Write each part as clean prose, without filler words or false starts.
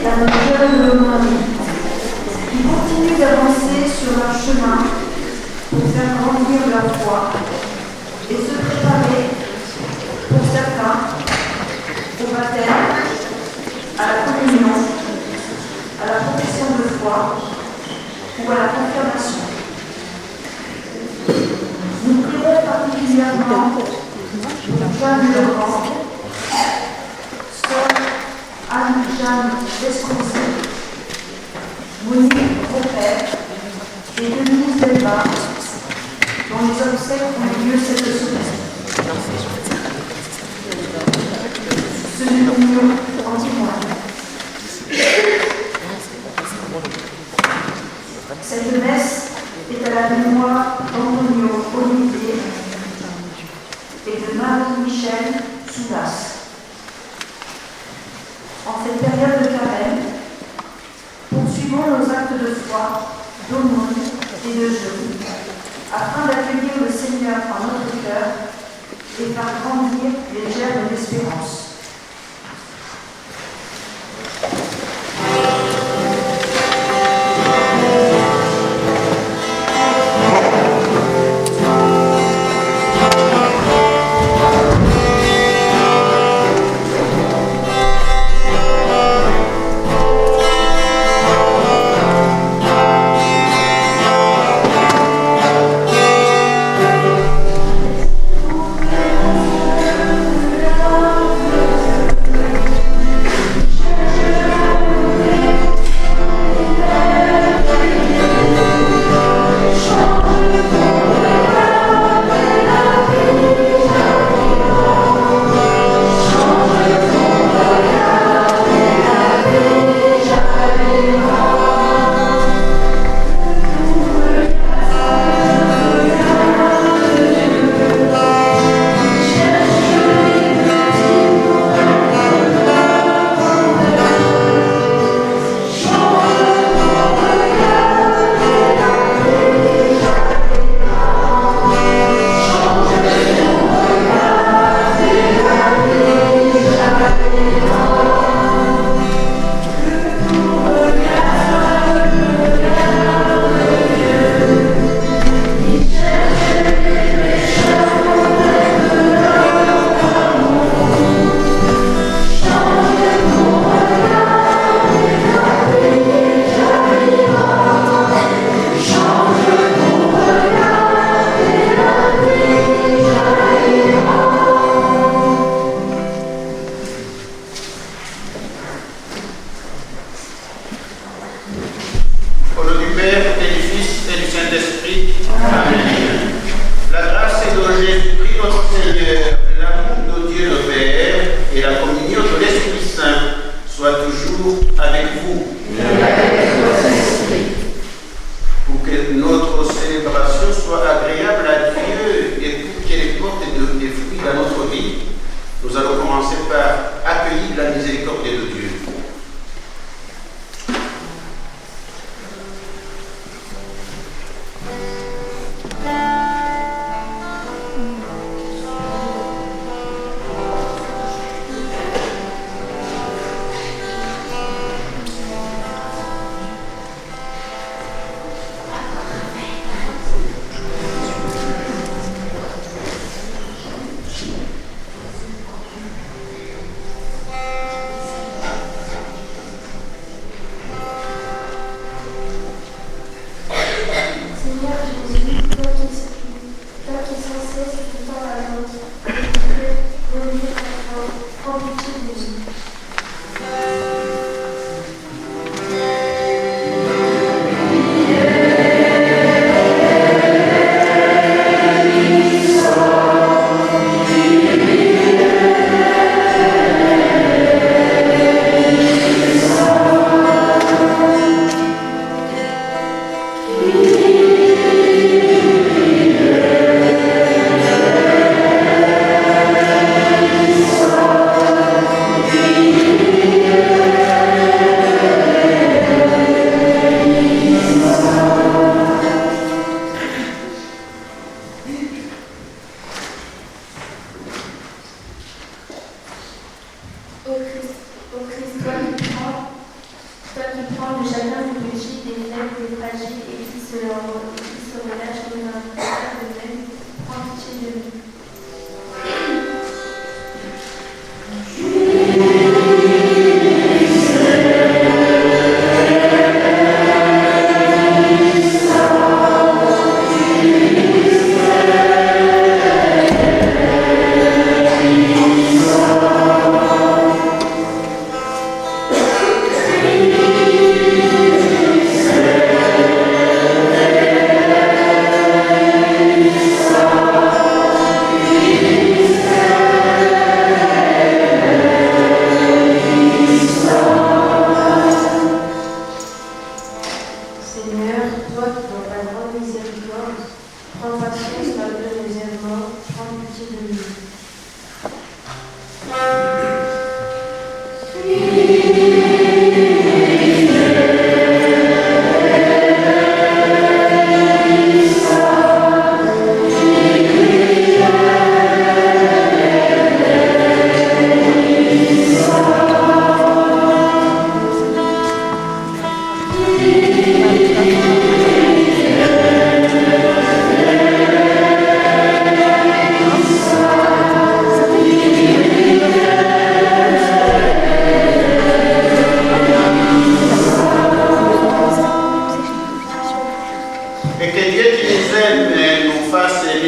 à nos jeunes Lomondis qui continuent d'avancer sur leur chemin pour faire grandir leur foi et se préparer, pour certains, au baptême, à la communion, à la profession de foi ou à la confirmation. Nous prierons particulièrement Jeanne Laurent, sœur Anne-Jeanne Desconsé, Monique Robert et Denise Delva, dont les obsèques ont lieu cette semaine. Ce union en témoigne. Cette messe est à la mémoire d'Antonio Olivier et de Marie-Michel Soulas. En cette période de carême, poursuivons nos actes de foi, d'aumône et de jeûne, afin d'accueillir le Seigneur en notre cœur et faire grandir les germes d'espérance. Oh,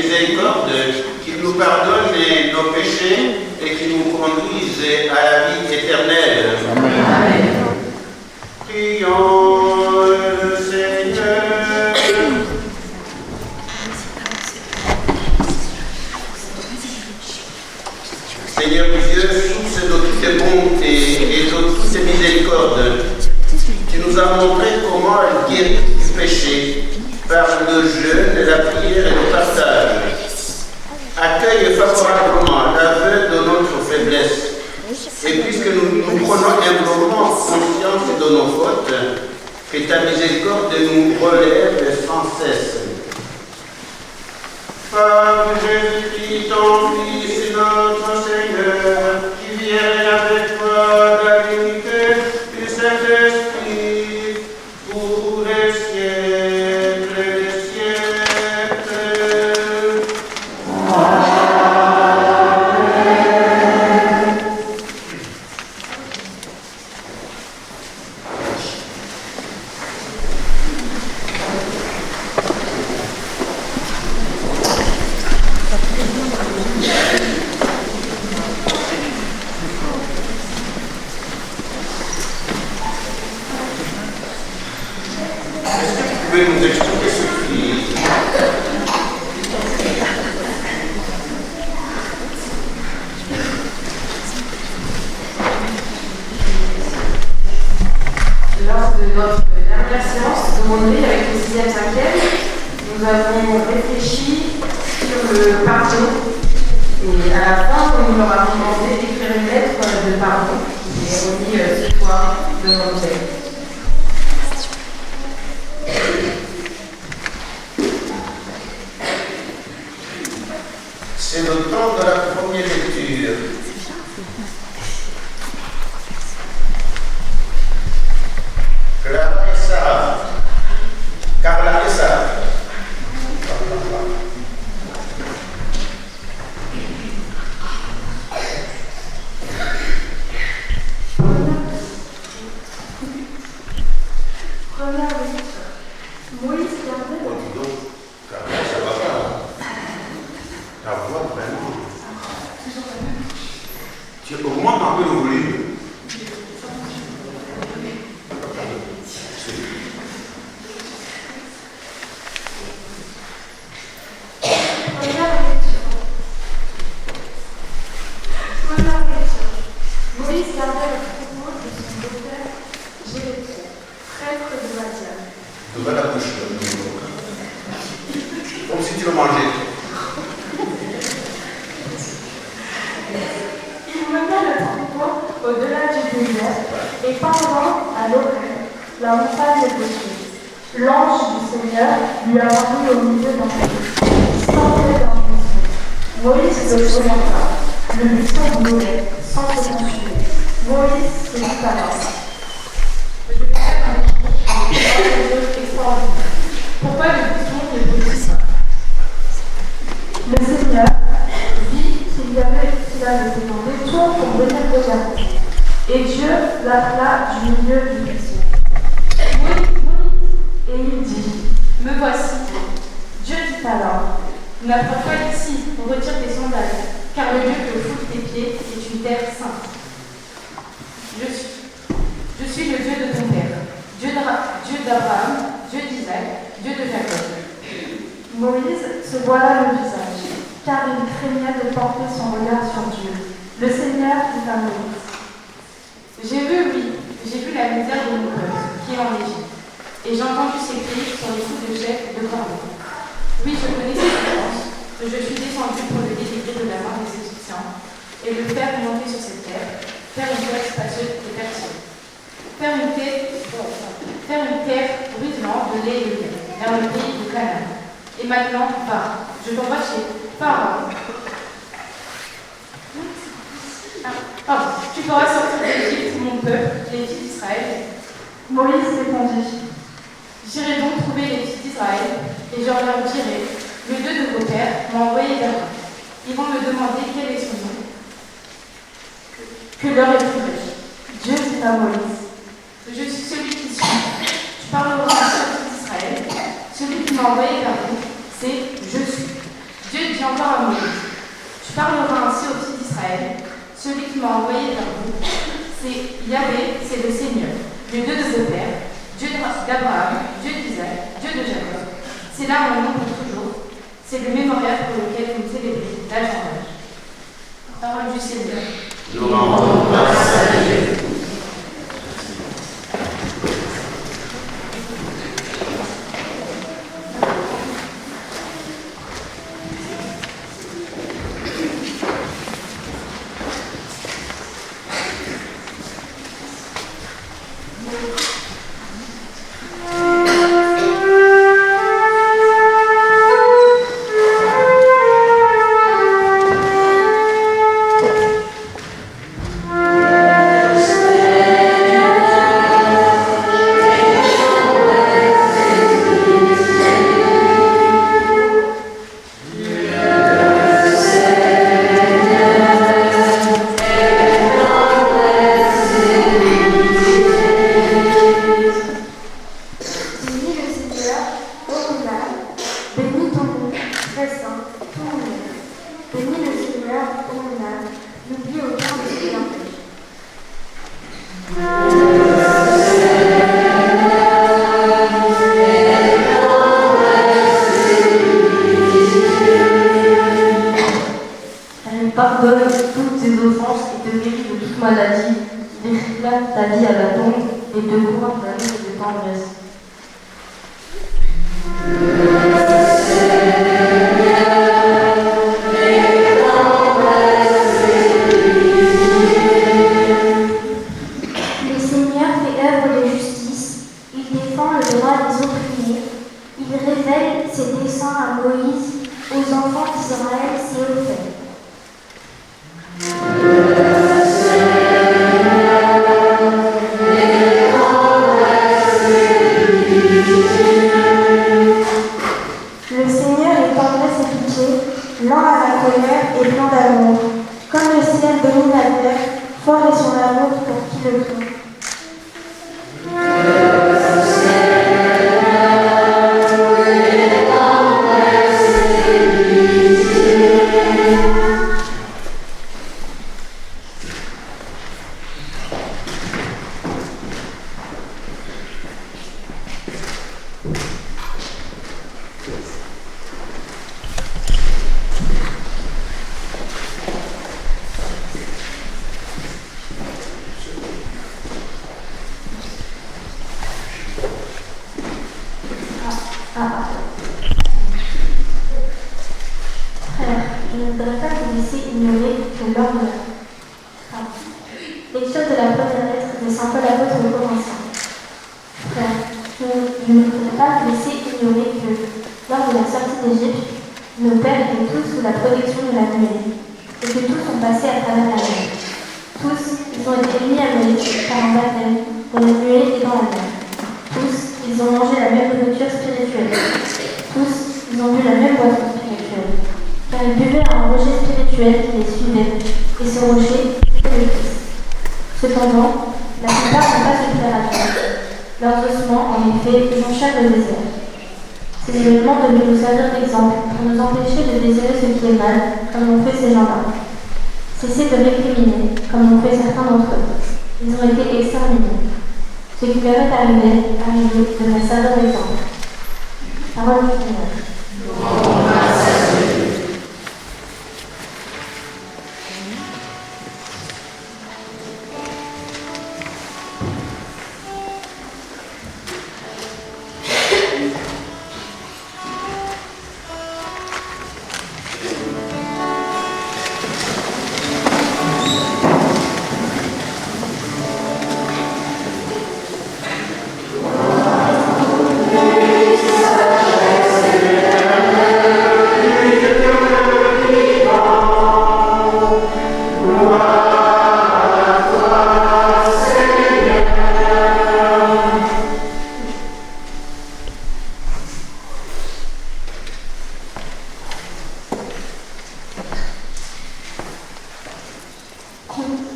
miséricorde, qu'il nous pardonne nos péchés et qu'il nous conduise à la vie éternelle. Amen. Prions le Seigneur. Seigneur Dieu, source de toutes tes bontés et de toutes tes miséricordes, tu nous as montré comment guérir du péché par le jeûne, la prière et le partage. Accueille favorablement l'aveu de notre faiblesse. Et puisque nous prenons humblement conscience de nos fautes, que ta miséricorde nous relève sans cesse. Par Jésus-Christ, ton Fils, notre Seigneur, qui vient avec toi dans l'unité du Saint-Esprit, pour les siècles des siècles. Est-ce que vous pouvez nous expliquer ce qui... Lors de notre dernière séance de monderie avec le 6e, 5e, nous avons réfléchi sur le pardon. Et à la fin, on nous leur a demandé d'écrire une lettre de pardon qui est remise ce soir de mon thème. C'est le temps de la première lecture. Clara et Sarah. Carla et Sarah. Première lecture. Moïse gardait Oh, dis donc, Carla, ça va pas. Ta voix, vraiment. Tu augmentes un peu le volume. Moïse gardait le troupeau de son beau-père Jérétro, prêtre de Madian. Tu vas la bouche. Comme si tu le mangeais. Il mena le troupeau au-delà du désert et parlant à l'Orient, la montagne de Dieu. L'ange du Seigneur lui apparut au milieu d'un feu, sortait d'un buisson. Moïse le présenta. Le buisson brûlait sans se consumer. Moïse se dit alors. Je vais faire un chose extraordinaire. Pourquoi le buisson ne brûle pas? Le Seigneur vit qu'il avait été en détour pour venir regarder. Et Dieu l'appela du milieu du buisson. Moïse, et il dit, Me voici. Dieu dit alors, N'approche pas d'ici, retire tes sandales, car le lieu que foule tes pieds est une terre sainte. Je suis le Dieu de ton père, Dieu d'Abraham, Dieu d'Isaac, Dieu de Jacob. Moïse se voila le visage, car il craignait de porter son regard sur Dieu. Le Seigneur dit à Moïse, J'ai vu la misère de mon peuple, qui est en Égypte, et j'ai entendu ses cris sur les coups de chef de corbeau. Oui, je connais ses souffrances, que je suis descendu pour le délivrer de la main des Égyptiens, et le faire monter sur cette terre, faire une terre spacieuse et fertile, faire une terre ruisselante de lait et de miel, vers le pays de Canaan. Et maintenant, va, je t'envoie chez Pharaon. Tu feras sortir d'Égypte mon peuple, les fils d'Israël. Moïse répondit, J'irai donc trouver les fils d'Israël, et je leur dirai, le Dieu de vos pères m'a envoyé vers eux. Ils vont me demander quel est son nom. que leur écrirai-je? Dieu dit à Moïse, Je suis celui qui suis. Tu parleras à ceux d'Israël. Celui qui m'a envoyé vers vous, c'est Je suis. Dieu dis encore à Moïse. Tu parleras ainsi aux fils d'Israël. Celui qui m'a envoyé vers vous, c'est Yahvé, c'est le Seigneur, le Dieu de vos pères, Dieu d'Abraham, Dieu d'Isaac, Dieu de Jacob. C'est là mon nom pour toujours. C'est le mémorial pour lequel vous me célébrez d'âge en âge. Parole du Seigneur. Nous rendons grâce à Dieu. Pardonne toutes tes offenses et te guéris de toute maladie. Il réclame ta vie à la tombe et te couronne d'amour et de tendresse. Le Seigneur fait œuvre de justice. Il défend le droit des opprimés. Il révèle ses desseins à Moïse, aux enfants d'Israël ses faits. Le Seigneur est tendresse et pitié, lent à la colère et plein d'amour. Comme le ciel domine la terre, fort est son amour pour qui le craint. Frère, je ne voudrais pas vous laisser ignorer que lors de la lecture de la première lettre de Saint Paul apôtre aux Corinthiens. Frère, je ne voudrais pas vous laisser ignorer que lors de la sortie d'Égypte, nos pères étaient tous sous la protection de la nuée, et que tous sont passés à travers la mer. Tous, ils ont été mis à Moïse par un baptême dans la nuée et dans la mer. Tous, ils ont mangé la même nourriture spirituelle. Tous, ils ont bu la même boisson spirituelle. Car ils buvaient à un rocher spirituel qui les suivait, et ce rocher, c'était le Christ. Cependant, la plupart n'ont pas su faire à Dieu. Leurs ossements, en effet, ils ont chair le désert. Ces événements devaient nous servir d'exemple pour nous empêcher de désirer ce qui est mal, comme l'ont fait ces gens-là. Cessez de récriminer, comme l'ont fait certains d'entre eux. Ils ont été exterminés. Ce qui leur est arrivé devrait servir d'exemple. Parole du Seigneur.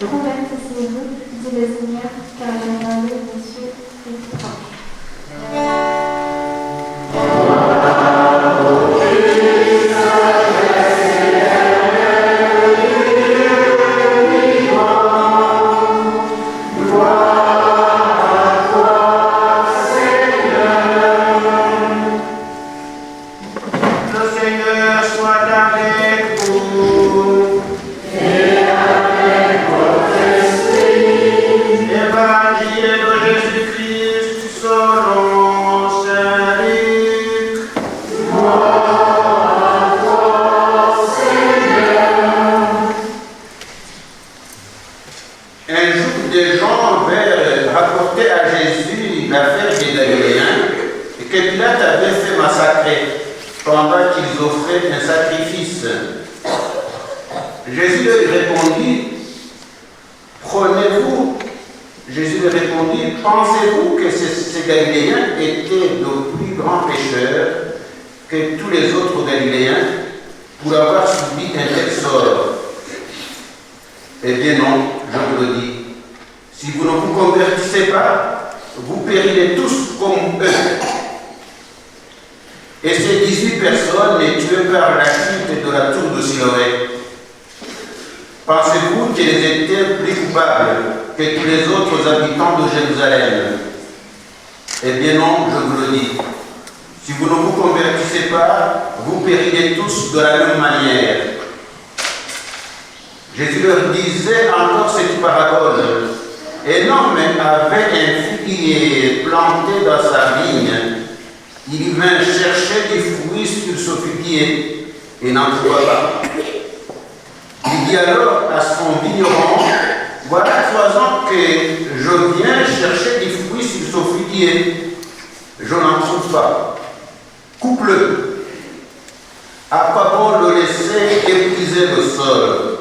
Convertissez-vous, dit le Seigneur, car j'ai regardé vos cieux et proche. Oh, pendant qu'ils offraient un sacrifice. Jésus leur répondit, prenez-vous. Jésus leur répondit, pensez-vous que ces Galiléens étaient de plus grands pécheurs que tous les autres Galiléens pour avoir subi un tel sort? Eh bien non, je vous le dis. Si vous ne vous convertissez pas, vous périrez tous comme eux. Et ces 18 personnes les tuées par la chute de la tour de Siloé. Pensez-vous qu'elles étaient plus coupables que tous les autres habitants de Jérusalem? Eh bien non, je vous le dis. Si vous ne vous convertissez pas, vous périrez tous de la même manière. Jésus leur disait encore cette parabole. Un homme avait un figuier planté dans sa vigne. Il vint chercher des fruits sur ce figuier et n'en trouva pas. Il dit alors à son vigneron, voilà 3 ans que je viens chercher des fruits sur ce figuier. Je n'en trouve pas. Coupe-le. À quoi bon le laisser épuiser le sol?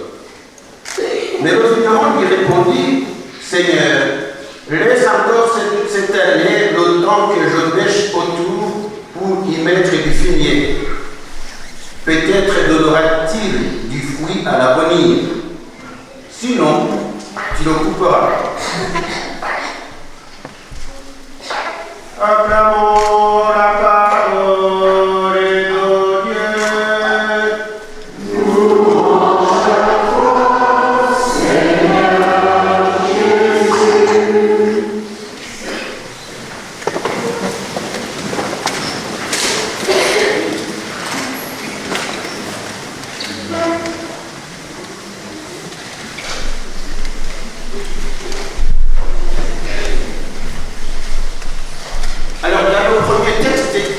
Mais le vigneron lui répondit, Seigneur, laisse encore cette année le temps que je bêche autour pour y mettre du fumier. Peut-être donnera-t-il du fruit à l'avenir. Sinon, tu le couperas. Acclamons la parole de Dieu.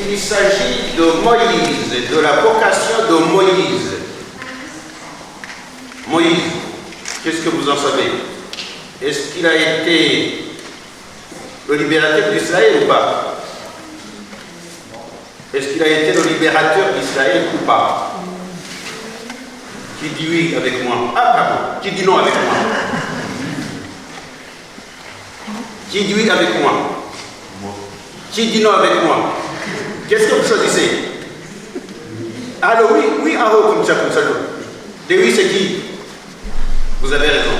Il s'agit de Moïse, de la vocation de Moïse. Moïse, qu'est-ce que vous en savez? Est-ce qu'il a été le libérateur d'Israël ou pas? Est-ce qu'il a été le libérateur d'Israël ou pas? Qui dit oui avec moi? Ah, pardon. Qui dit non avec moi? Qui dit oui avec moi? Qui dit non avec moi? Qu'est-ce que vous choisissez? Alors oui, ah oh, comme ça. Et oui, c'est qui? Vous avez raison.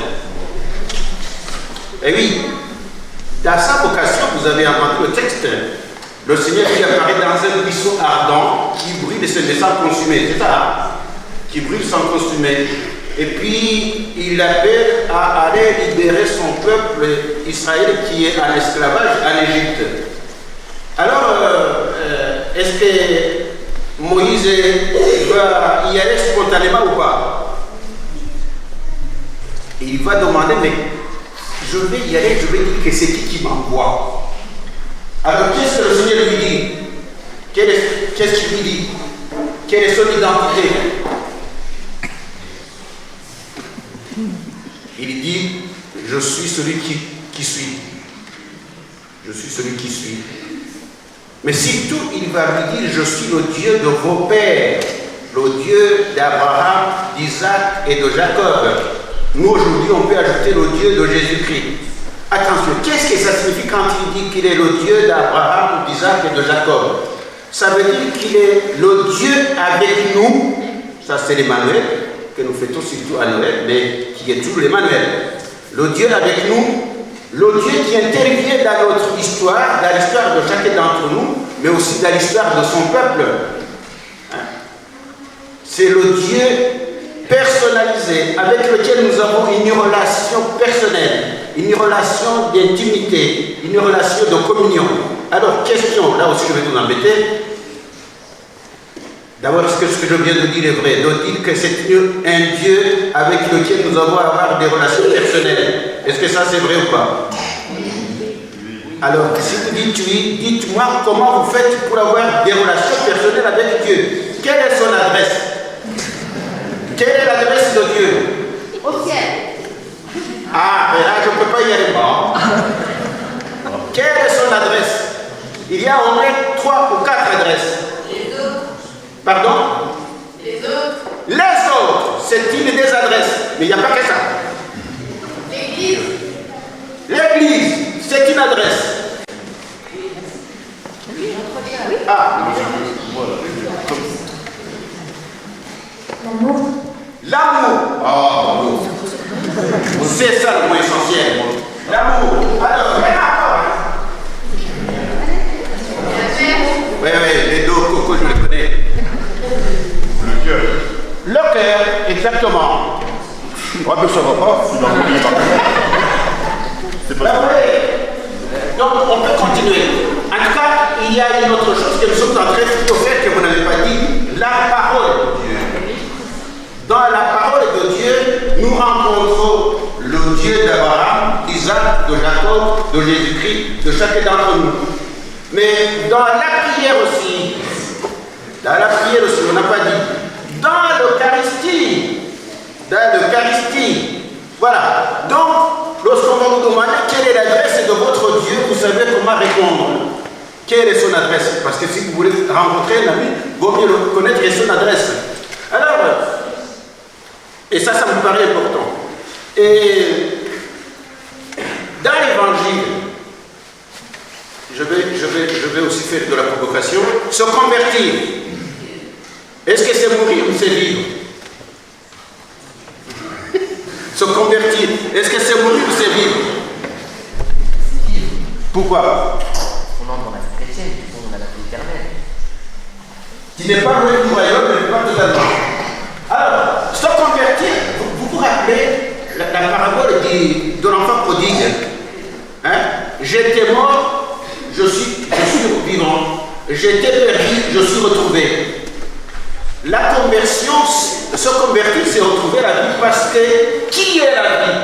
Et oui, dans sa vocation, vous avez entendu le texte. Le Seigneur lui apparaît dans un buisson ardent qui brûle et se met sans consumer. C'est ça, hein? Qui brûle sans consumer. Et puis, il appelle à aller libérer son peuple Israël qui est en esclavage en Égypte. Alors, est-ce que Moïse va y aller spontanément ou pas? Il va demander, mais je vais y aller, je vais dire que c'est qui m'envoie. Alors, qu'est-ce que le Seigneur lui dit? Qu'est-ce qu'il lui dit? Quelle est son identité? Il dit, je suis celui qui suis. Je suis celui qui suis. Mais surtout, il va lui dire, je suis le Dieu de vos pères, le Dieu d'Abraham, d'Isaac et de Jacob. Nous, aujourd'hui, on peut ajouter le Dieu de Jésus-Christ. Attention, qu'est-ce que ça signifie quand il dit qu'il est le Dieu d'Abraham, d'Isaac et de Jacob? Ça veut dire qu'il est le Dieu avec nous. Ça, c'est l'Emmanuel, que nous fêtons surtout à Noël, mais qui est toujours l'Emmanuel. Le Dieu avec nous. Le Dieu qui intervient dans notre histoire, dans l'histoire de chacun d'entre nous, mais aussi dans l'histoire de son peuple. C'est le Dieu personnalisé, avec lequel nous avons une relation personnelle, une relation d'intimité, une relation de communion. Alors, question, là aussi je vais vous embêter. D'abord, est-ce que ce que je viens de dire est vrai? De dire que c'est un Dieu avec lequel nous avons à avoir des relations personnelles. Est-ce que ça c'est vrai ou pas? Alors, si vous dites oui, dites-moi comment vous faites pour avoir des relations personnelles avec Dieu. Quelle est son adresse? Quelle est l'adresse de Dieu? Au ciel. Ah, mais là je ne peux pas y aller. Quelle est son adresse? Il y a au moins 3 ou 4 adresses. Pardon? Les autres. Les autres, c'est une des adresses. Mais il n'y a pas que ça. L'église. L'église, c'est une adresse. Ah, L'amour. l'amour. Oh, c'est ça le point essentiel. L'amour. Alors, rien à voir. Oui, les deux cocos, je les connais. Le cœur. Le cœur, exactement. On ne saura pas. C'est pas ça. Donc, on peut continuer. En tout cas, il y a une autre chose que nous sommes en train de faire que vous n'avez pas dit, la parole de Dieu. Dans la parole de Dieu, nous rencontrons le Dieu d'Abraham, d'Isaac, de Jacob, de Jésus-Christ, de chacun d'entre nous. Mais dans la prière aussi, on n'a pas dit, dans l'Eucharistie, voilà. Donc, lorsqu'on va vous demander quelle est l'adresse de votre Dieu, vous savez comment répondre. Quelle est son adresse? Parce que si vous voulez rencontrer un ami, il vaut mieux connaître son adresse. Alors, et ça me paraît important. Et dans l'Évangile, je vais aussi faire de la provocation, se convertir. Est-ce que c'est mourir ou c'est vivre? Se convertir, est-ce que c'est mourir ou c'est vivre? Pourquoi? On entre dans la vie chrétienne, on a la vie éternelle. Qui n'est pas loin du royaume, mais pas totalement. Alors, se convertir, vous vous rappelez la parabole de l'enfant prodigue. Hein? J'étais mort, je suis vivant. J'étais perdu, je suis retrouvé. La conversion, se convertir, c'est retrouver la vie parce que qui est la vie?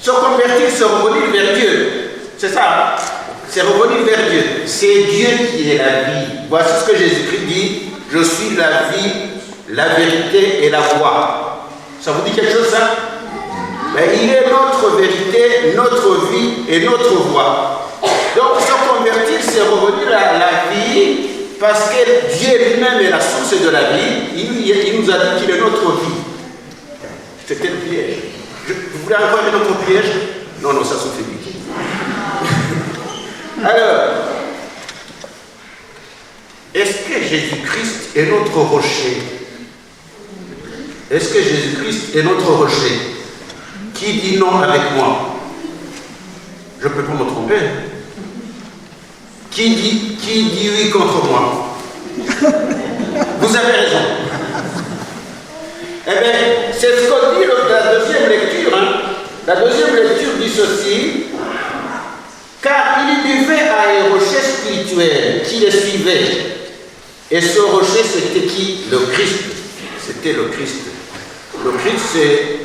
Se convertir, c'est revenir vers Dieu. C'est ça, hein? C'est revenir vers Dieu. C'est Dieu qui est la vie. Voici ce que Jésus-Christ dit, je suis la vie, la vérité et la voie. Ça vous dit quelque chose, ça? Mais il est notre vérité, notre vie et notre voie. Donc se convertir, c'est revenir à la vie. Parce que Dieu lui-même est la source de la vie, il nous a dit qu'il est notre vie. C'était le piège. Vous voulez encore un autre piège? Non, ça suffit. Alors, est-ce que Jésus-Christ est notre rocher? Est-ce que Jésus-Christ est notre rocher? Qui dit non avec moi? Je ne peux pas me tromper. Qui dit oui contre moi? Vous avez raison. Eh bien, c'est ce qu'on dit dans la deuxième lecture. Hein. La deuxième lecture dit ceci. Car il buvait à un rocher spirituel qui le suivait. Et ce rocher, c'était qui? Le Christ. C'était le Christ. Le Christ,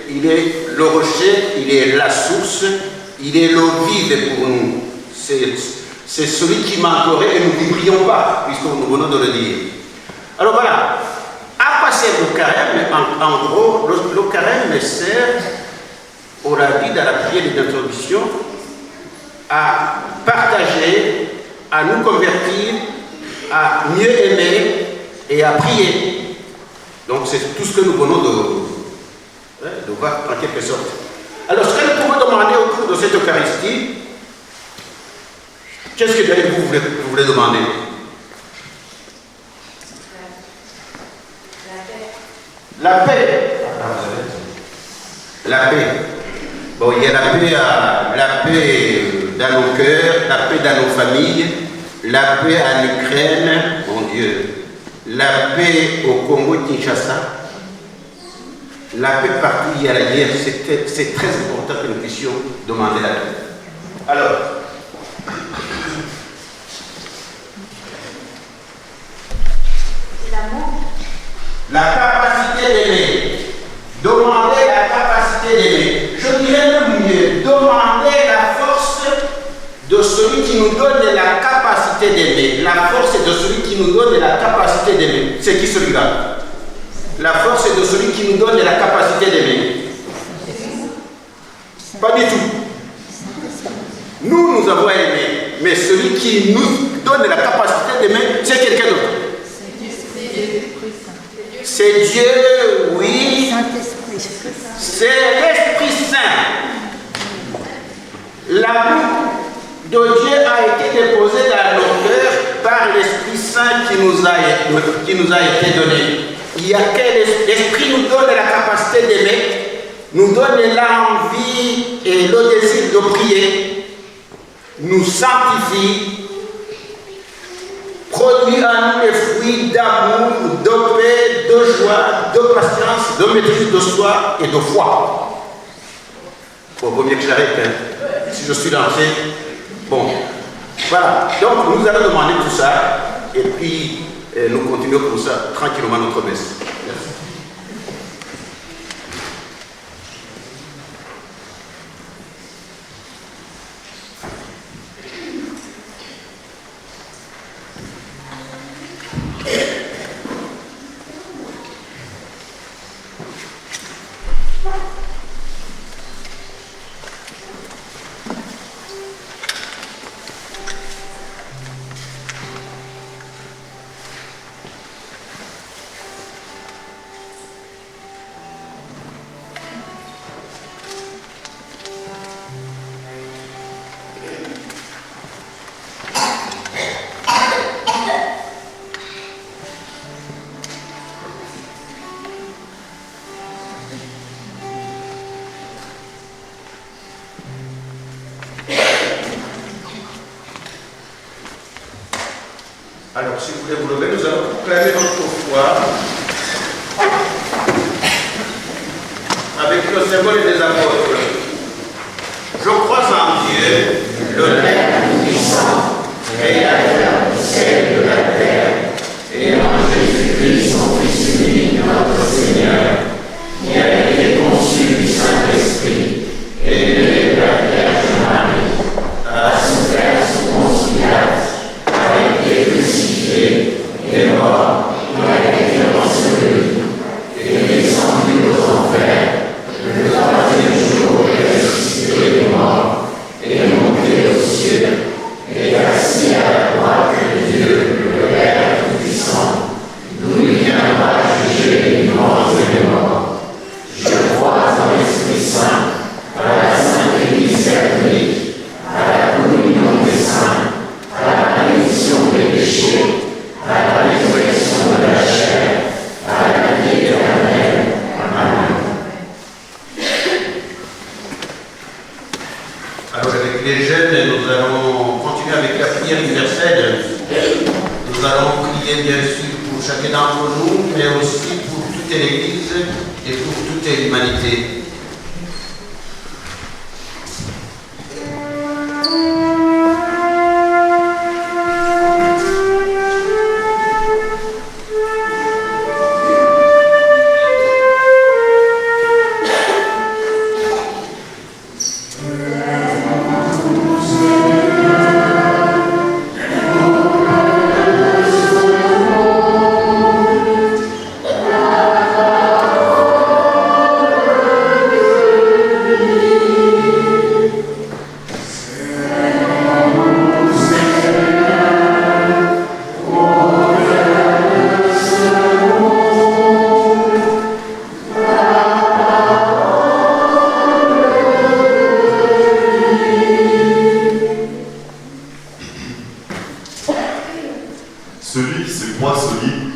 il est le rocher, il est la source, il est l'eau vive pour nous. C'est celui qui manquerait et nous ne vivrions pas, puisque nous venons de le dire. Alors voilà, à quoi sert le carême? En gros, le carême sert, on l'a dit dans la prière d'introduction, à partager, à nous convertir, à mieux aimer et à prier. Donc c'est tout ce que nous venons de voir en quelque sorte. Alors ce que nous pouvons demander au cours de cette Eucharistie, qu'est-ce que vous voulez demander? La paix. La paix. Bon, il y a la paix dans nos cœurs, la paix dans nos familles, la paix en Ukraine, mon Dieu, la paix au Congo-Kinshasa, la paix partout où il y a la guerre. C'est très important que nous puissions demander la paix. Alors, la capacité d'aimer. Demandez la capacité d'aimer. Je dirais même mieux, demandez la force de celui qui nous donne la capacité d'aimer. La force est de celui qui nous donne la capacité d'aimer. C'est qui celui-là? La force est de celui qui nous donne la capacité d'aimer. Pas du tout. Nous avons aimé, mais celui qui nous donne la capacité d'aimer, c'est quelqu'un d'autre. c'est Dieu, oui. C'est l'Esprit Saint. L'amour de Dieu a été déposé dans nos cœurs par l'Esprit Saint qui nous a été donné. Il y a que l'Esprit nous donne la capacité d'aimer, nous donne l'envie et le désir de prier, nous sanctifie, produit en nous les fruits d'amour, de paix, de joie, de patience, de maîtrise de soi et de foi. Bon, vaut mieux que j'arrête, hein. Si je suis lancé, bon. Voilà, donc nous allons demander tout ça, et puis nous continuons comme ça, tranquillement notre messe. Merci. Alors, si vous voulez vous lever, nous allons proclamer notre foi avec le symbole des apôtres. Je crois en Dieu, le Père puissant, créateur du ciel et de la terre, et en Jésus-Christ, son Fils unique, notre Seigneur, qui a été conçu du Saint-Esprit, et né de la Vierge Marie, a souffert sous Ponce Pilate, a été crucifié, est mort, il a été enseveli, est descendu aux enfers, le troisième jour est ressuscité des morts, est monté aux cieux, est assis à la droite de Dieu, le Père Tout-Puissant, d'où il viendra juger les vivants et les morts. Je crois en l'Esprit Saint, à la Sainte Église catholique, à la communion des saints, à la rémission des péchés, à la résurrection de la chair, à la vie éternelle. Amen. Alors avec les jeunes, nous allons continuer avec la prière universelle. Nous allons prier bien sûr pour chacun d'entre nous, mais aussi pour toute l'Église et pour toute l'humanité. Celui qui se croit solide,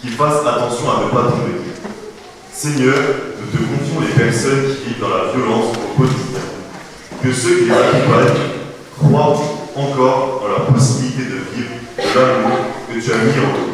qui fasse attention à ne pas tomber. Seigneur, nous te confions les personnes qui vivent dans la violence au quotidien. Que ceux qui les accompagnent croient encore en la possibilité de vivre de l'amour que tu as mis en eux.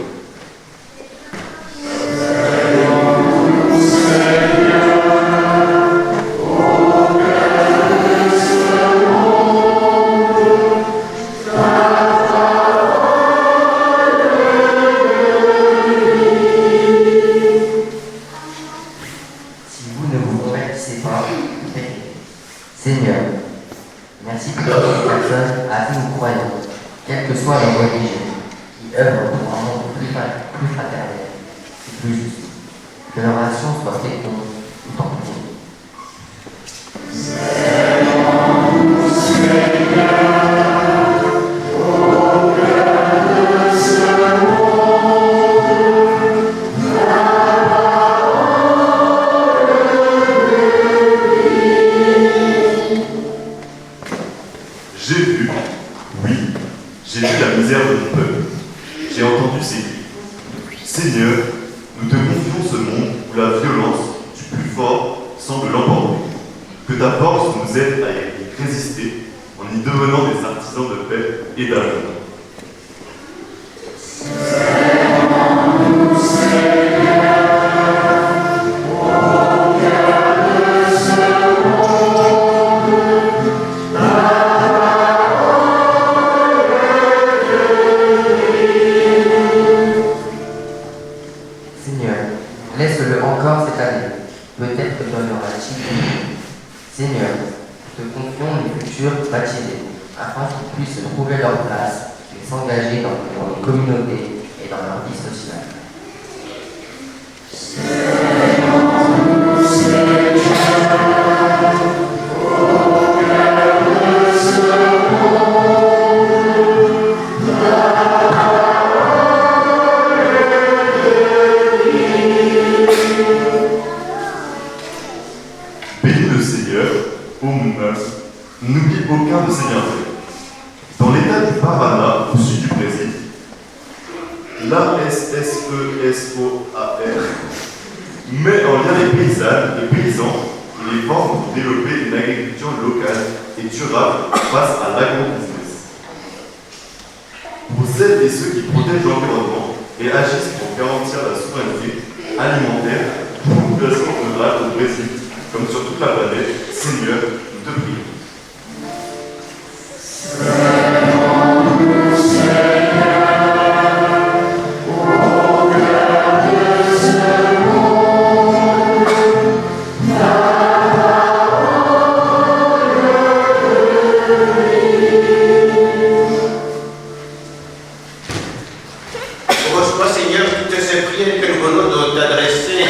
Seigneur, merci pour toutes les personnes à qui nous croyons, quelle que soit leur religion, qui œuvrent pour un monde plus fraternel et plus juste. Que leur action soit féconde tout entier. Seigneur, semble l'emporter. Que ta force nous aide à y résister en y devenant des artisans de paix et d'amour. Seigneur, laisse-le encore cette année. Peut-être donnera-t-il une. Seigneur, te confions les futurs baptisés, afin qu'ils puissent trouver leur place et s'engager dans les communautés et dans leur vie sociale. Bénis le Seigneur, ô mon âme, n'oublie aucun de ses bienfaits. Dans l'état du Paraná, au sud du Brésil, l'ASSESOAR met en lien les paysannes, les paysans et les formes pour développer une agriculture locale et durable face à l'agro-business. Pour celles et ceux qui protègent l'environnement et agissent pour garantir la souveraineté alimentaire pour la population rurale au Brésil, comme sur toute la planète, Seigneur, nous te prions. Reçois, Seigneur, toutes ces prières que nous venons de t'adresser.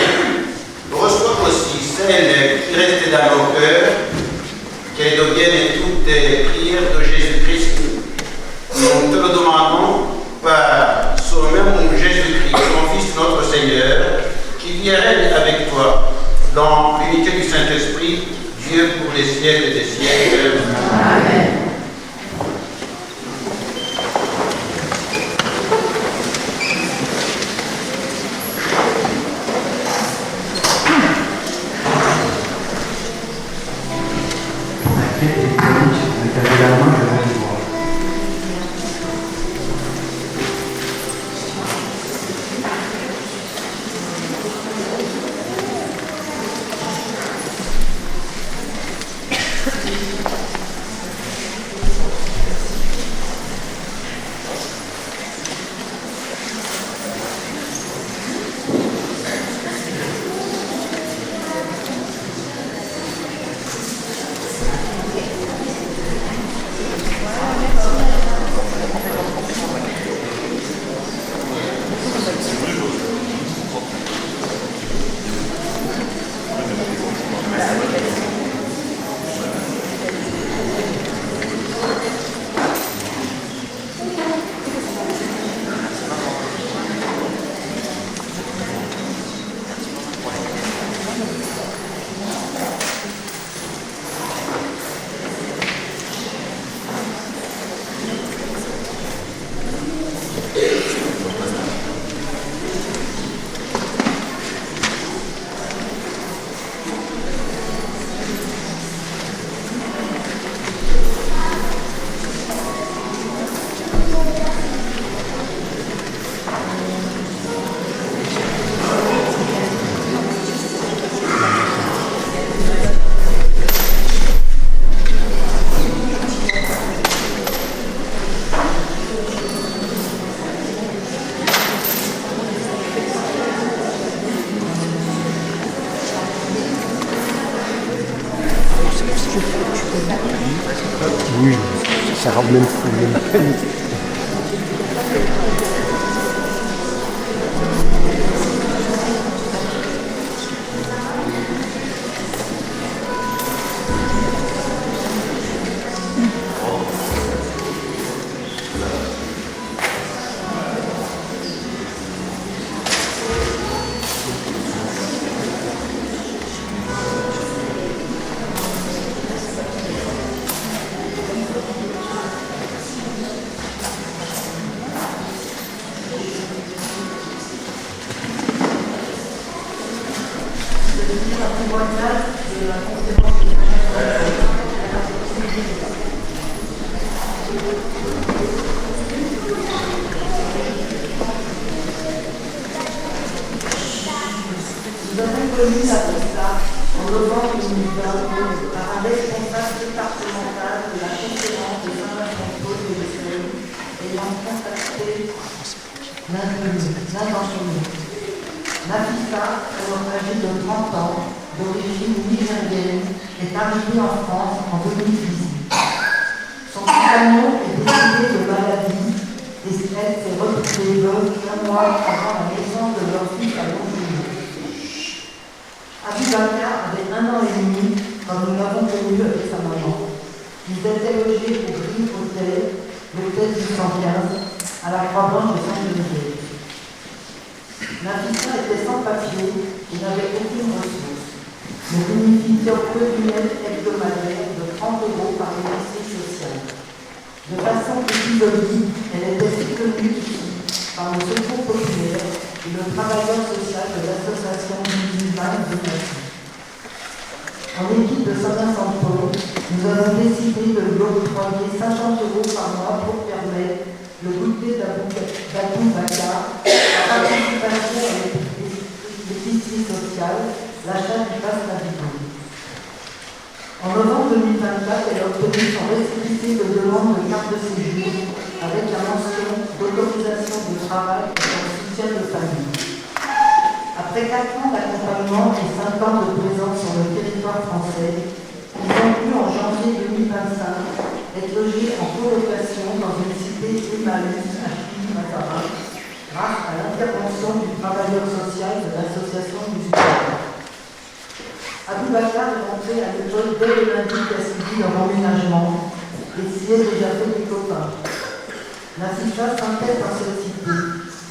Reçois aussi celles qui restent dans nos cœurs, qu'elles deviennent toutes des prières de Jésus-Christ. Nous te le demandons par son même Jésus-Christ, ton Fils, notre Seigneur, qui vit et règne avec toi dans l'unité du Saint-Esprit, Dieu pour les siècles des siècles. Amen. Oui, ça rend même mécanique. Un témoignage de la conférence des nous avons connu la PISA en novembre 2020 par un responsable départemental de la conférence de Saint-Vincent-de-Paul de l'Espagne ayant contacté l'intention. Nafisa, alors âgée de 30 ans, d'origine nigérienne, est arrivée en France en 2018. Son compagnon est décédé de maladie et elle s'est retrouvée veuve un mois avant la naissance de leur fils à Longjumeau. Aboubakar avait 1 an et demi quand nous l'avons connu avec sa maman. Ils étaient logés au Green Hotel, l'hôtel du 115, à la Croix-Blanche de Saint-Geneviève. Nafisa était sans papier et n'avait aucune ressource, ne bénéficiant que d'une aide hebdomadaire de 30 € par l'université sociale. De façon épisodique, elle était soutenue ici par le Secours populaire et le travailleur social de l'association musulmane de Nafisa. En équipe de Saint-Vincent-de-Paul, nous avons décidé de lui octroyer 50 € par mois pour permettre le goûter d'Aboubakar, la participation à l'épicerie sociale, l'achat du pass Navigo. En novembre 2024, elle a obtenu son récépissé de demande de carte de séjour avec la mention d'autorisation de travail et son soutien de famille. Après 4 ans d'accompagnement et 5 ans de présence sur le territoire français, ils ont pu en janvier 2025 être logés en colocation dans une cité Emmaüs à Chili-Mazarin grâce à l'intervention du travailleur social de l'association musulmane. Aboubakar est rentré à l'école dès le lundi qui a suivi leur emménagement et s'y est déjà fait des copains. Nafisa s'intègre dans cette cité.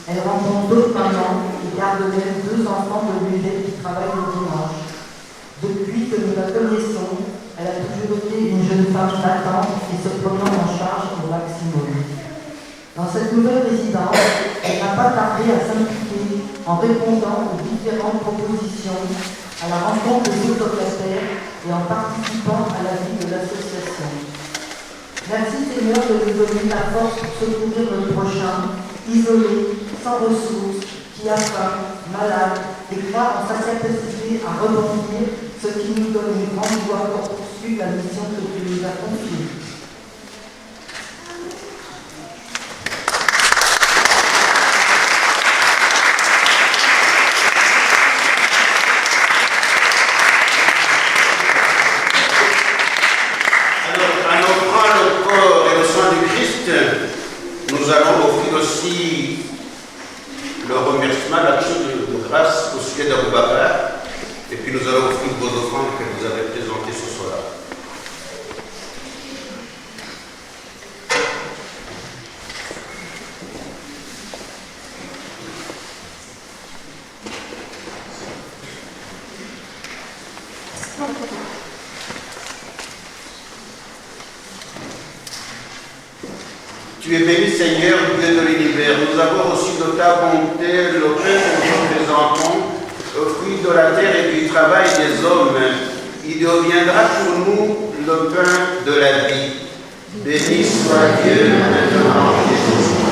Elle rencontre d'autres mamans et garde même 2 enfants de l'UD qui travaillent le dimanche. Depuis que nous la connaissons, elle a toujours été une jeune femme battante et se prenant en charge au maximum. Dans cette nouvelle résidence, elle n'a pas tardé à s'impliquer en répondant aux différentes propositions, à la rencontre des autres locataires et en participant à la vie de l'association. Merci Seigneur de nous donner la force pour secourir le prochain, isolé, sans ressources, qui a faim, malade, et croire en sa capacité à rebondir, ce qui nous donne une grande joie pour poursuivre la mission que tu nous as confiée. Alors, en offrant le corps et le sang du Christ, nous allons offrir aussi le remerciement, l'action de grâce au sujet d'Aboubakar. Et puis nous allons offrir vos offrandes que vous avez présentées ce soir. Tu es béni Seigneur, Dieu de l'univers. Nous avons reçu de ta bonté le pain que nous présentons, au fruit de la terre et du travail des hommes. Il deviendra pour nous le pain de la vie. Béni soit Dieu maintenant et toujours.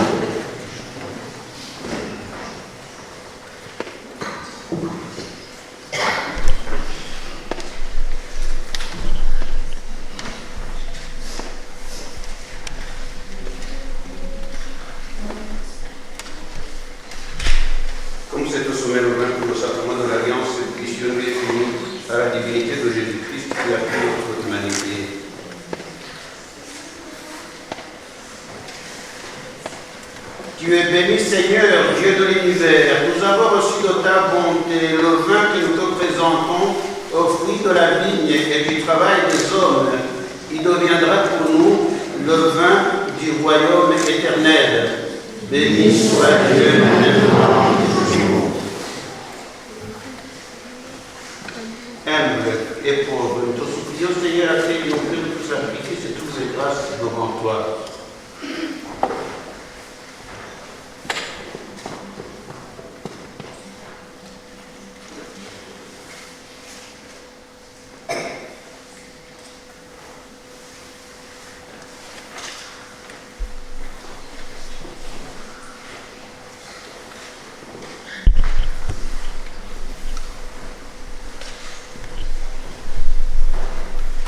Comme c'est au sommet le vin pour le sacrement de l'Alliance, puissions-nous être unis à la divinité de Jésus-Christ qui a pris notre humanité. Tu es béni Seigneur, Dieu de l'univers. Nous avons reçu de ta bonté le vin que nous te présentons au fruit de la vigne et du travail des hommes. Il deviendra pour nous le vin du royaume éternel. Béni soit Dieu maintenant et toujours. Humble et pauvre, nous te supplions Seigneur, accueille nos cœurs de sacrifices et toutes les grâces devant toi.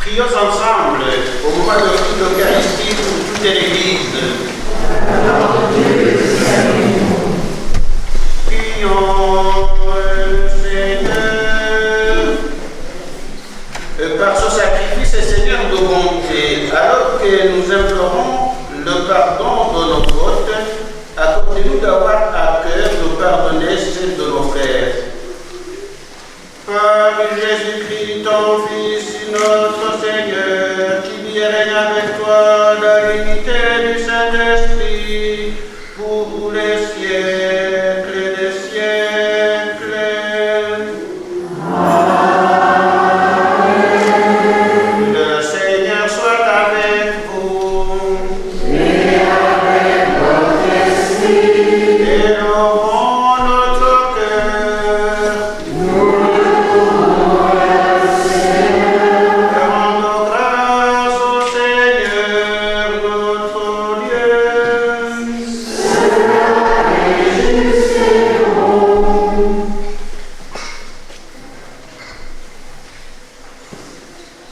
Prions ensemble au moment de l'Eucharistie pour toute l'Église. Prions, Seigneur. Par ce sacrifice, Seigneur de bonté, alors que nous implorons le pardon de nos fautes, accordez-nous d'avoir à cœur de pardonner celles de nos frères. Par Jésus-Christ, ton Fils, notre Seigneur, qui vit et règne avec toi dans l'unité du Saint-Esprit, pour les siècles des siècles. Amen. Le Seigneur soit avec vous. Et avec votre esprit. Élevons notre cœur.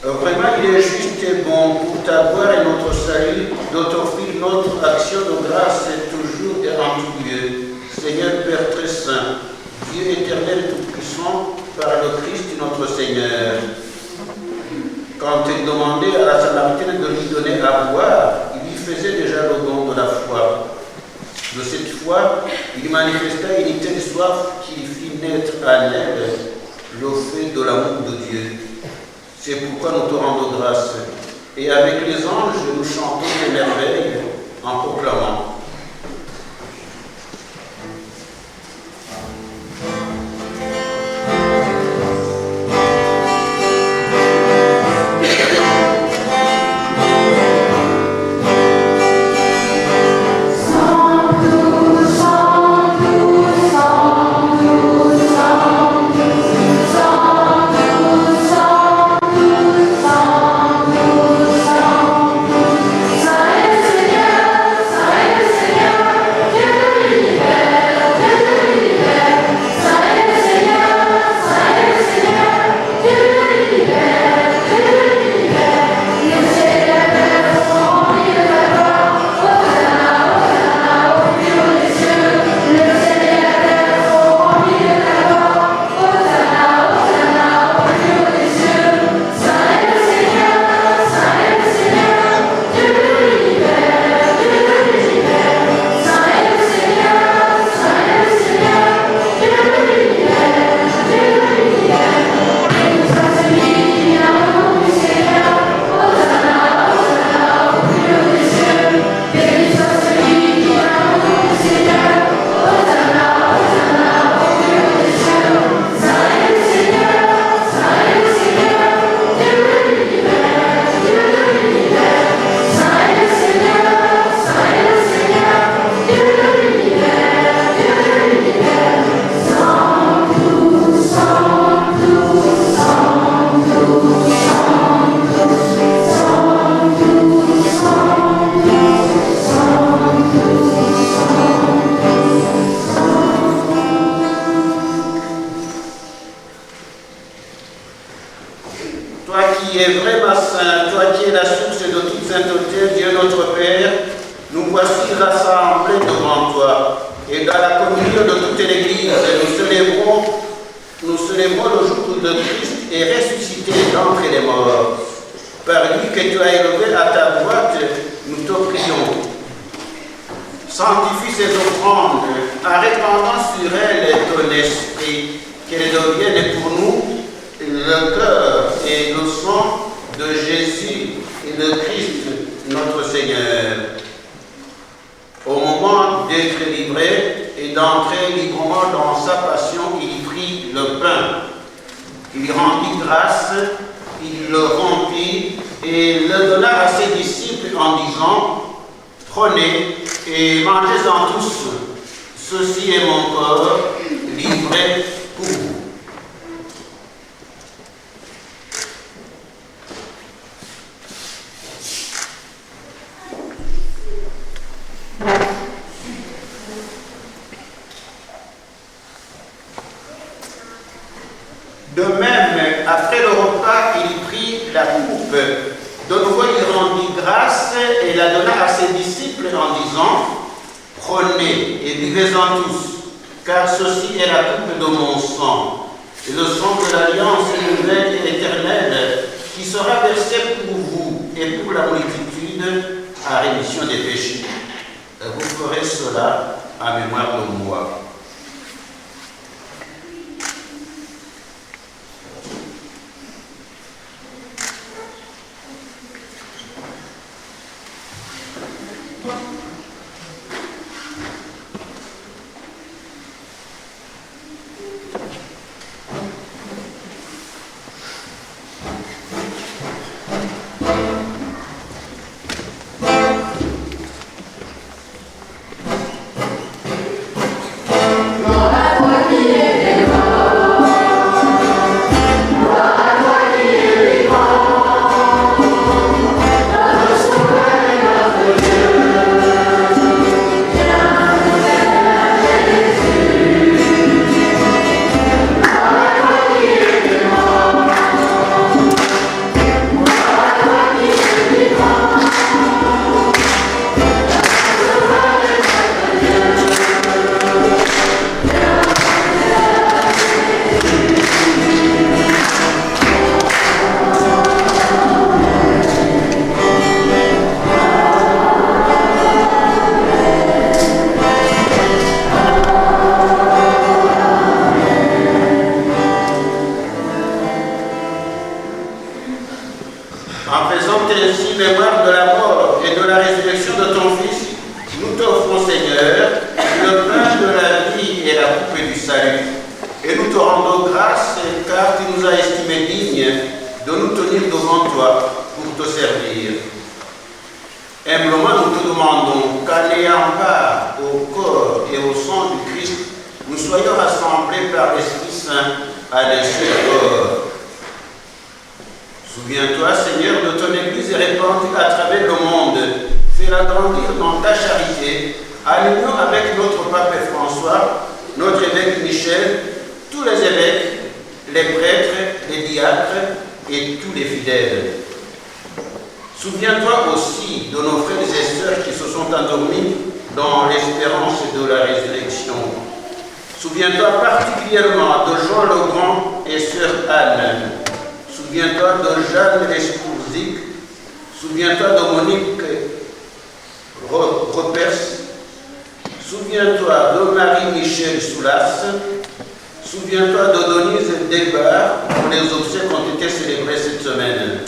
Vraiment, il est juste et bon pour ta gloire et notre salut, d'offrir notre action de grâce toujours et en tout lieu. Seigneur Père très saint, Dieu éternel et tout-puissant, par le Christ notre Seigneur. Quand il demandait à la Samaritaine de lui donner à boire, il lui faisait déjà le don de la foi. De cette foi, il manifesta une telle soif qui fit naître en elle le fait de l'amour de Dieu. C'est pourquoi nous te rendons grâce. Et avec les anges, nous chantons des merveilles en proclamant. qui est vraiment saint, toi qui es la source de toute sainteté, Dieu notre Père, nous voici rassemblés devant toi. Et dans la communion de toute l'Église, nous célébrons le jour de Christ et ressuscité d'entre les morts. Par lui que tu as élevé à ta droite, nous te prions. Sanctifie ces offrandes en répandant sur elles ton esprit, qu'elles deviennent pour nous le cœur et le sang de Jésus et de Christ notre Seigneur. Au moment d'être livré et d'entrer librement dans sa passion, il prit le pain. Il rendit grâce, il le rompit et le donna à ses disciples en disant: prenez et mangez-en tous, ceci est mon corps livré pour vous. De même, après le repas, il prit la coupe coupe. De nouveau, il rendit grâce et la donna à ses disciples en disant, prenez et buvez-en tous, car ceci est la coupe de mon sang, et le sang de l'alliance nouvelle et éternelle, qui sera versé pour vous et pour la multitude à rémission des péchés. Vous ferez cela à mémoire de moi. En faisant ainsi mémoire de la mort et de la résurrection de ton Fils, nous t'offrons, Seigneur, le pain de la vie et la coupe du salut. Et nous te rendons grâce, car tu nous as estimés dignes de nous tenir devant toi pour te servir. Humblement, nous te demandons qu'en ayant part au corps et au sang du Christ, nous soyons rassemblés par l'Esprit Saint à l'échelle de corps. Souviens-toi, Seigneur, de ton Église répandue à travers le monde. Fais-la grandir dans ta charité, en union avec notre pape François, notre évêque Michel, tous les évêques, les prêtres, les diacres et tous les fidèles. Souviens-toi aussi de nos frères et sœurs qui se sont endormis dans l'espérance de la résurrection. Souviens-toi particulièrement de Jean le Grand et sœur Anne. Souviens-toi de Jeanne Espourzic. Souviens-toi de Monique Repers. Souviens-toi de Marie-Michel Soulas. Souviens-toi de Denise Delbar, dont les obsèques ont été célébrées cette semaine.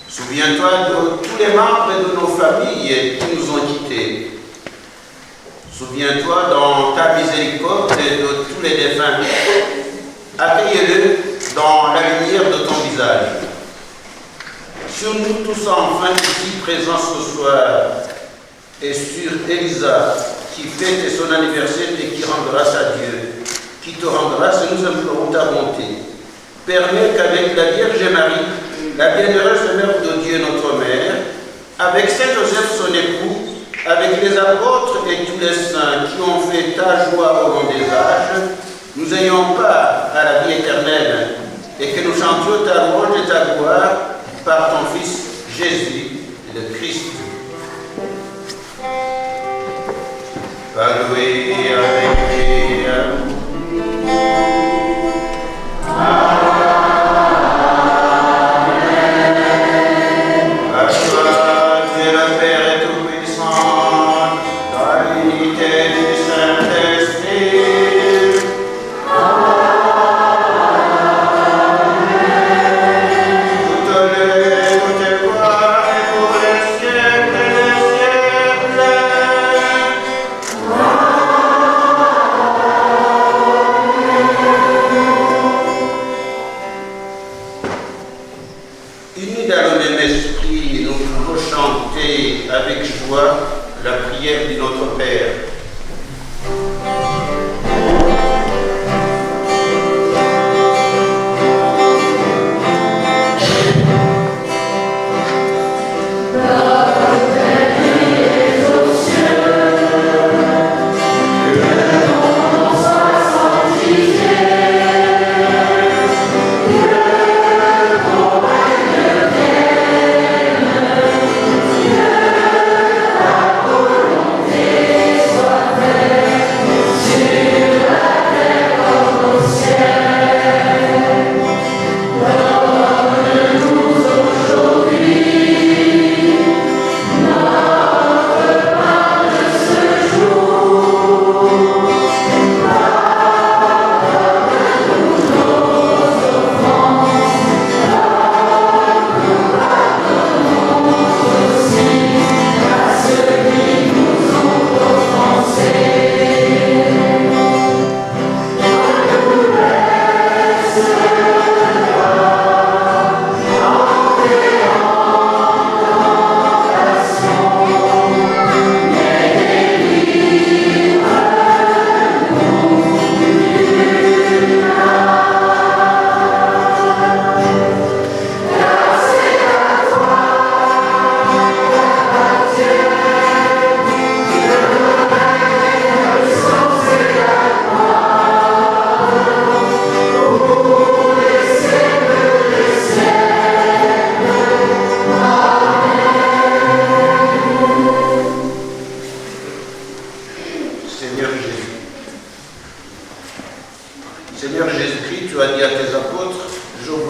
Souviens-toi de tous les membres de nos familles qui nous ont quittés. Souviens-toi dans ta miséricorde de tous les défunts. Accueille-le dans la lumière de ton visage. Sur nous tous enfin ici présents ce soir, et sur Elisa qui fête son anniversaire et qui rend grâce à Dieu, qui te rend grâce et nous implorons ta bonté. Permets qu'avec la Vierge Marie, la bienheureuse Mère de Dieu, notre Mère, avec Saint Joseph son époux, avec les apôtres et tous les saints qui ont fait ta joie au long des âges, nous ayons part à la vie éternelle et que nous chantions ta louange et ta gloire par ton Fils Jésus, le Christ. Alloué avec lui. Yeah.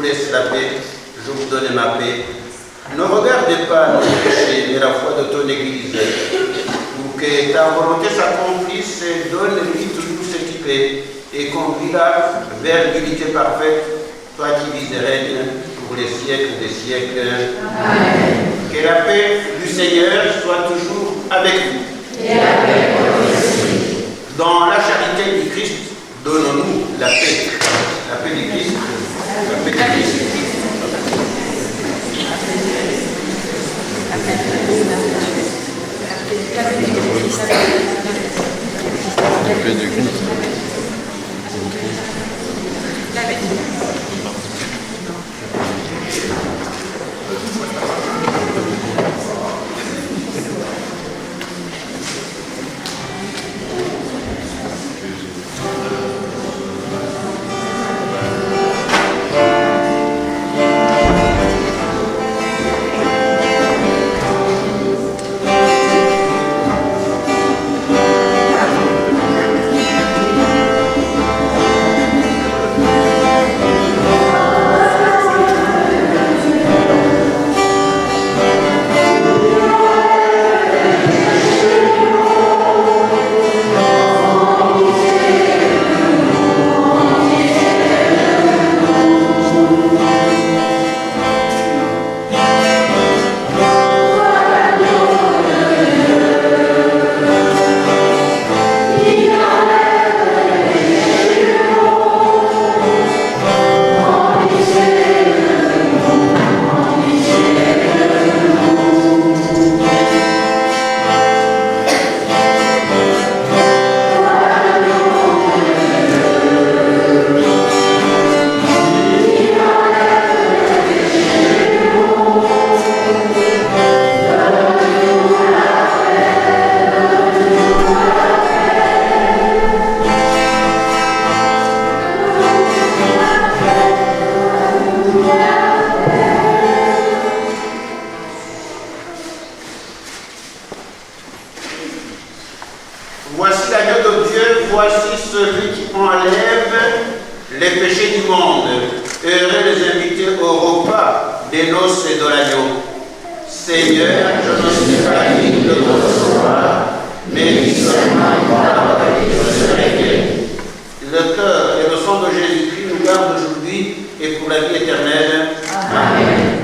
laisse la paix, je vous donne ma paix. Ne regardez pas nos péchés, mais la foi de ton Église. Pour que ta volonté s'accomplisse, donne-lui toujours cette paix et conduis-la vers l'unité parfaite, toi qui vis et règnes pour les siècles des siècles. Amen. Que la paix du Seigneur soit toujours avec vous. Et avec votre esprit. Dans la charité du Christ, donnons-nous la paix. La paix du Christ. La paix du Christ. Voici l'agneau de Dieu, voici celui qui enlève les péchés du monde. Heureux les invités au repas des noces de l'agneau. Seigneur, je ne suis pas digne de te recevoir, mais dis seulement une parole et je serai guéri. Le cœur et le sang de Jésus-Christ nous gardent aujourd'hui et pour la vie éternelle. Amen.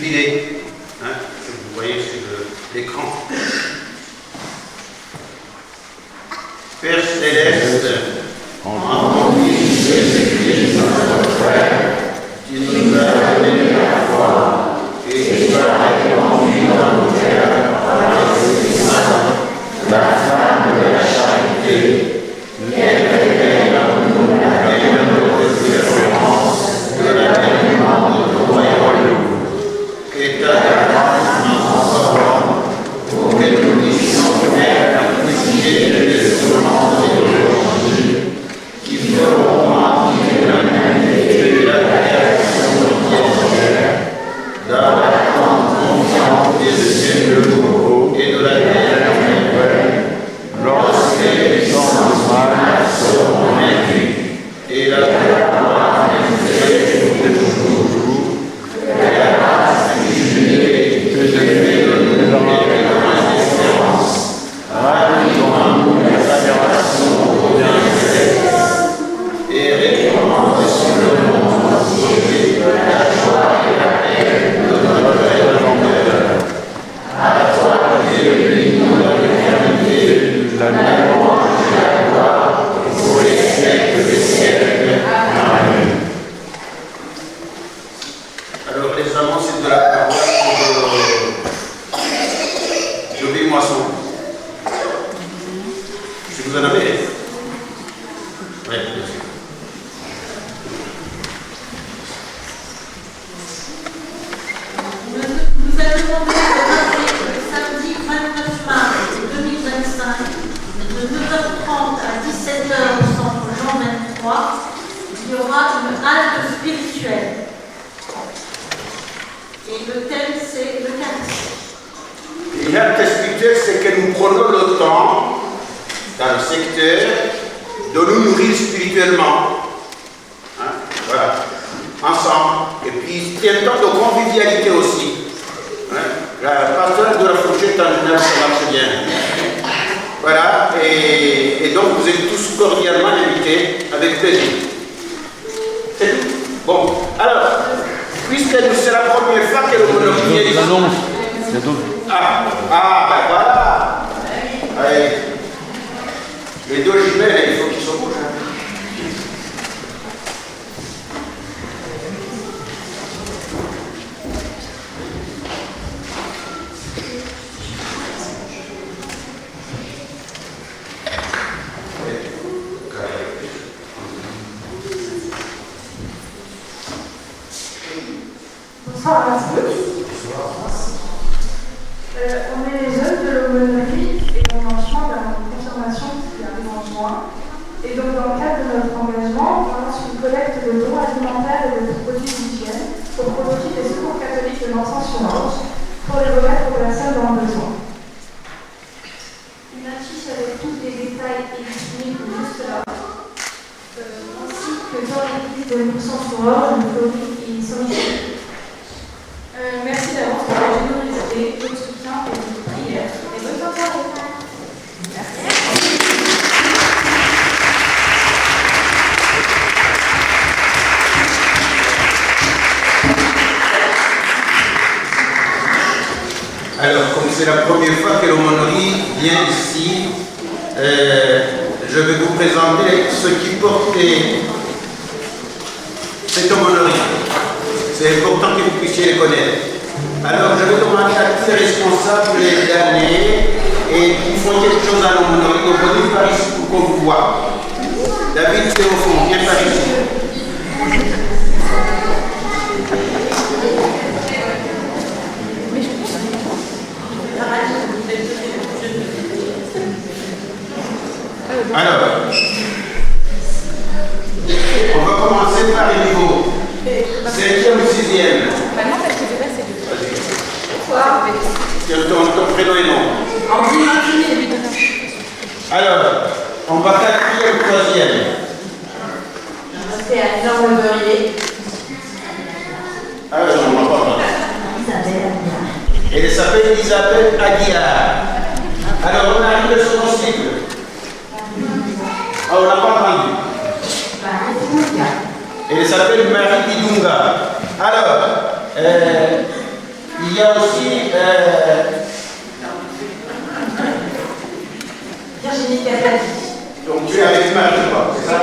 jubilé, hein, que vous voyez sur l'écran. Père céleste, en ton Fils Jésus-Christ, notre frère, tu nous as donné la foi et tu as répandu dans nos cœurs par l'Esprit Saint la flamme de la charité, qu'elle réveille en nous la paix de notre espérance, de l'avènement de notre royaume, que ta grâce nous transforme, pour que nous puissions faire apprécier les semences de l'Évangile, qui feront remplir l'humanité de la création entière, dans l'attente confiante des cieux nouveaux et de la terre nouvelle, lorsque les sentiments seront vaincus et la gloire manifestée de toujours, et la grâce jubilée que je vais donner de notre espérance, rajoutons en nous la fédération au bien et répandons sur le monde entier la joie et la paix de notre Rédempteur. À toi, Dieu, bénis dans l'éternité, la louange et la gloire pour les siècles des siècles. Amen. Alors, les amants, c'est de la paroisse de Moisson. Si vous en avez. Oui, bien sûr. Nous a demandé de marcher le samedi 29 mars 2025 de 9h30 à 17h au centre Jean 23. Il y aura une halte spirituelle. Et le thème, c'est l'Eucharistie. L'acte spirituel, c'est que nous prenons le temps, dans le secteur, de nous nourrir spirituellement. Hein? Voilà. Ensemble. Et puis, c'est un temps de convivialité aussi. Hein? La pastorale de la fourchette en général, ça marche bien. Voilà. Et donc, vous êtes tous cordialement invités, avec plaisir. C'est tout. Bon. Alors, puisque c'est la première fois que le bonheur vient ici. Ben voilà. Allez. Les deux jumelles, il faut qu'ils soient bougés. Bonsoir à tous. On est les jeunes de l'aumônerie et on lance d'un confirmation qui arrive en juin. Et donc, dans le cadre de notre engagement, on lance une collecte de dons alimentaires et de produits d'hygiène au profit des secours catholiques de Nancy-sur-Orge pour les remettre aux personnes dans le besoin. Une affiche avec tous les détails est disponible juste là, ainsi que dans l'église de Nancy-sur-Orge, Fleury et Saint-Michel. Merci d'avance pour la générosité, votre soutien et votre prière. Et bonne soirée. Merci. Alors, comme c'est la première fois que l'aumônerie vient ici, je vais vous présenter ceux qui portaient cette aumônerie. C'est important que vous puissiez les connaître. Alors, je vais demander à tous les responsables d'année et qui font quelque chose à l'aumônerie de venir par ici pour qu'on vous voit. David, c'est au fond, viens par ici. Alors, on va commencer par les niveaux. 5e ou 6e. Maintenant, parce que de base, c'est deux. Vas-y. Ton prénom et nom. Alors, on va 4e, 3e. C'est Anna Wolverier. Alors, on va pas. Elle s'appelle Isabelle Aguiar. Alors, on arrive sur son cycle. Ah, on n'a pas entendu. Elle s'appelle Marie Bidunga. Alors, il y a aussi Virginie Castaldi. Donc tu es avec Marie, c'est ça?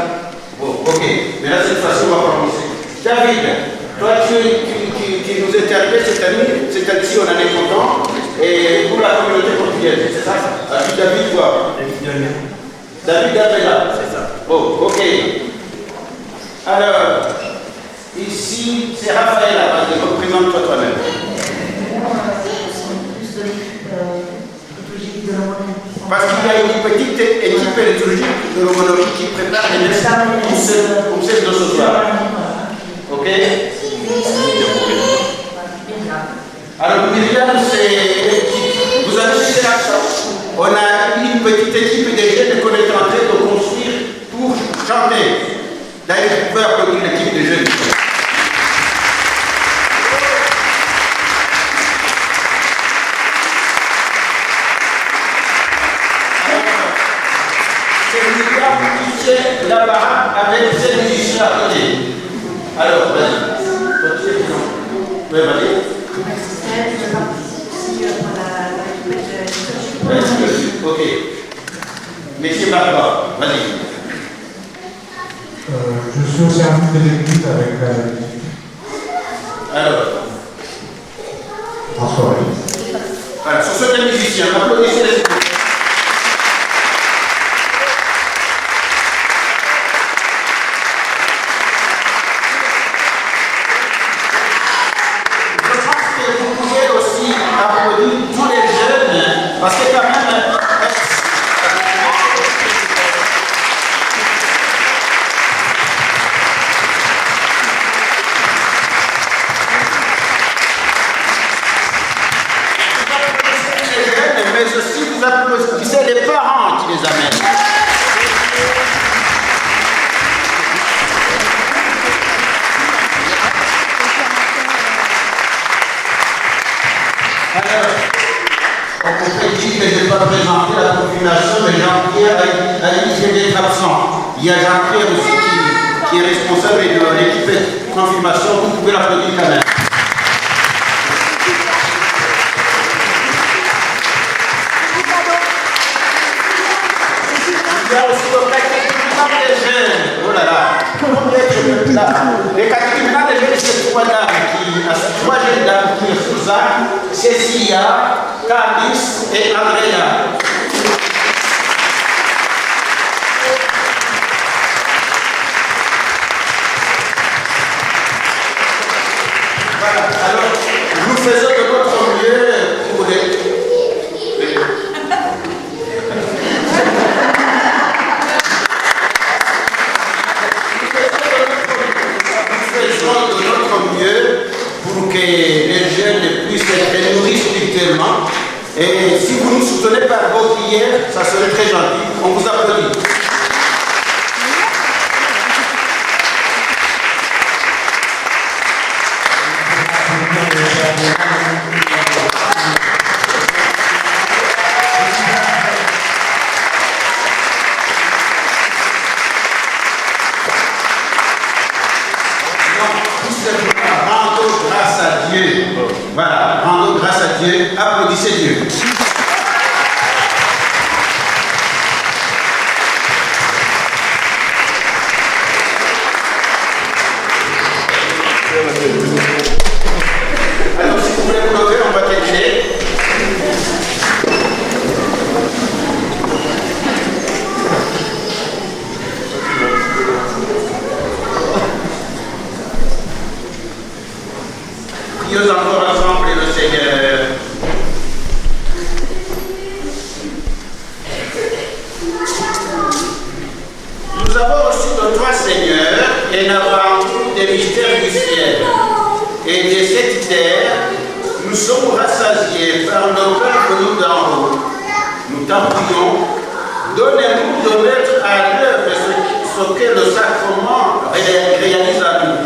Bon, ok. Mais là, cette fois-ci, on va commencer. David, toi, tu nous es arrivé cette année-ci, on en est content. Et pour la communauté portugaise, c'est ça? David, quoi? David Abella, c'est ça. Bon, ok. Alors, ici, c'est Raphaël, vas-y, représente-toi toi-même. Parce qu'il y a une petite équipe liturgique de l'homonomie qui prépare les messes pour celle de ce soir. Ok? Alors, Myriam, vous avez fait l'action. On a une petite équipe de jeunes qu'on est en train de construire pour chanter. D'ailleurs, vous pouvez applaudir l'équipe de jeunes. La parade avec ces musiciens à côté. Alors, vas-y. Oui, vas-y. Ok. Monsieur Barba, vas-y. Je suis au service de l'église avec la musique. Alors. En soirée. Voilà, ce sont des musiciens. Applaudissez les. Tous les jeunes, parce que quand même, mais aussi vous applaudissez les parents qui les amènent. On peut dire que je n'ai pas présenté la confirmation, mais Jean-Pierre a dit d'être absent. Il y a Jean-Pierre aussi qui est responsable de l'équipe de confirmation. Vous pouvez l'applaudir quand même. Il y a aussi le catéchuménat des jeunes. Oh là là. Les catéchuménat des jeunes, c'est trois jeunes dames qui sont Suzanne, Cécilia, Candice et Andrea. Voilà, alors nous faisons de notre mieux pour les. De notre mieux pour que les jeunes puissent être nourris spirituellement. Et si vous nous soutenez par vos prières, ça serait très gentil. On vous applaudit. Rendons grâce à Dieu. Voilà, rendons grâce à Dieu. Applaudissez Dieu. Alors, si vous voulez vous lever, on va terminer. Prions encore ensemble le Seigneur. Nous avons reçu de toi, Seigneur, et n'avons des mystères du ciel. Et de cette terre, nous sommes rassasiés par nos pères venus d'en haut. Nous t'en prions, donne-nous de mettre à l'œuvre ce que le sacrement réalise à nous.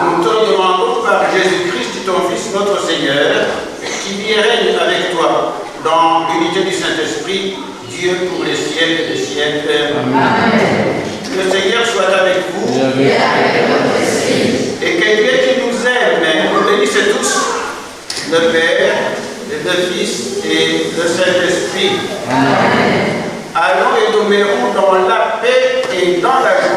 Nous te demandons par Jésus-Christ, ton Fils, notre Seigneur, qui vit et règne avec toi dans l'unité du Saint-Esprit, Dieu pour les siècles des siècles. Amen. Le Seigneur soit avec vous. Et que Dieu qui nous aime nous bénisse tous, le Père, le Fils et le Saint-Esprit. Allons et demeurons dans la paix et dans la joie.